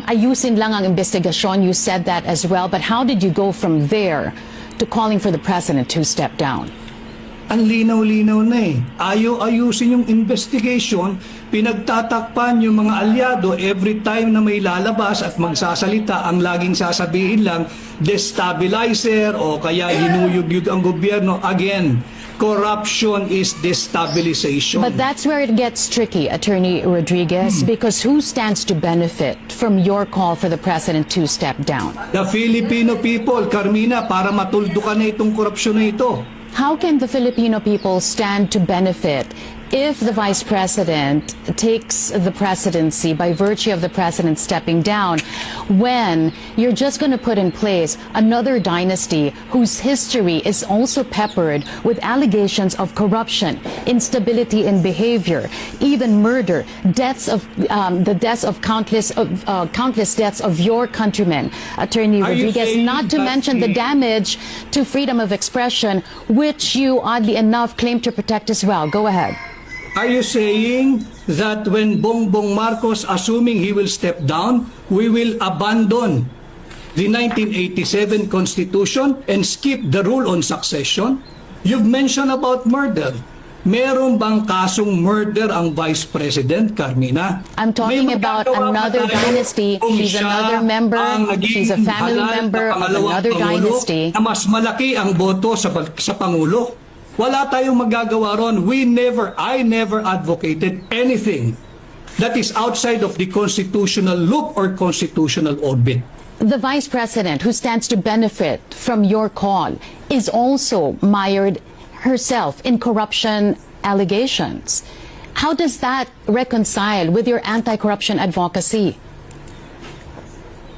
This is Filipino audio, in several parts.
ayusin lang ang investigasyon. You said that as well. But how did you go from there to calling for the president to step down? Ang linaw-linaw na eh. Ayaw-ayusin yung investigation, pinagtatakpan yung mga alyado every time na may lalabas at magsasalita, ang laging sasabihin lang, destabilizer o kaya hinuyug-yug ang gobyerno. Again, corruption is destabilization. But that's where it gets tricky, Attorney Rodriguez, because who stands to benefit from your call for the president to step down? The Filipino people, Carmina, para matuldukan na itong korupsyon na ito. How can the Filipino people stand to benefit if the vice president takes the presidency by virtue of the president stepping down, when you're just going to put in place another dynasty whose history is also peppered with allegations of corruption, instability in behavior, even murder, deaths of the deaths of countless deaths of your countrymen, Attorney Rodriguez, not to mention the damage to freedom of expression, which you oddly enough claim to protect as well. Go ahead. Are you saying that when Bongbong Marcos, assuming he will step down, we will abandon the 1987 Constitution and skip the rule on succession? You've mentioned about murder. Meron bang kasong murder ang Vice President, Carmina? I'm talking about another dynasty. She's another member. She's a family member of another dynasty. Na mas malaki ang boto sa Pangulo. Wala tayong magagawa ron. I never advocated anything that is outside of the constitutional loop or constitutional orbit. The vice president, who stands to benefit from your call, is also mired herself in corruption allegations. How does that reconcile with your anti-corruption advocacy?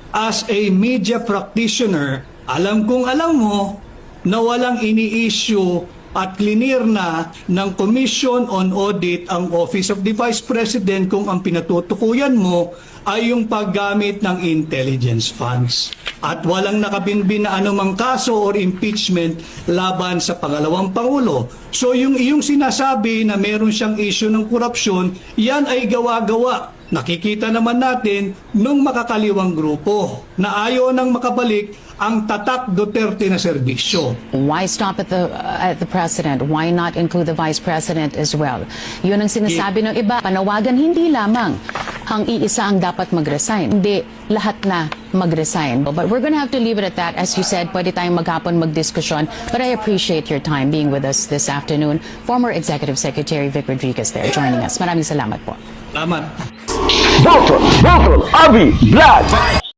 As a media practitioner, alam mo na walang ini-issue at clear na ng Commission on Audit ang Office of the Vice President kung ang pinatutukuyan mo ay yung paggamit ng intelligence funds. At walang nakabinbin na anumang kaso or impeachment laban sa pangalawang Pangulo. So yung iyong sinasabi na meron siyang issue ng korupsyon, yan ay gawa-gawa. Nakikita naman natin nung makakaliwang grupo na ayaw nang makabalik ang tatak Duterte na serbisyo. Why stop at the president? Why not include the vice president as well? Yun ang sinasabi ng iba. Panawagan, hindi lamang ang iisa ang dapat mag-resign. Hindi lahat na mag-resign. But we're gonna have to leave it at that. As you said, pwede tayong maghapon magdiskusyon. But I appreciate your time being with us this afternoon. Former Executive Secretary Vic Rodriguez there joining us. Maraming salamat po. Salamat. Dr. Avi Blas.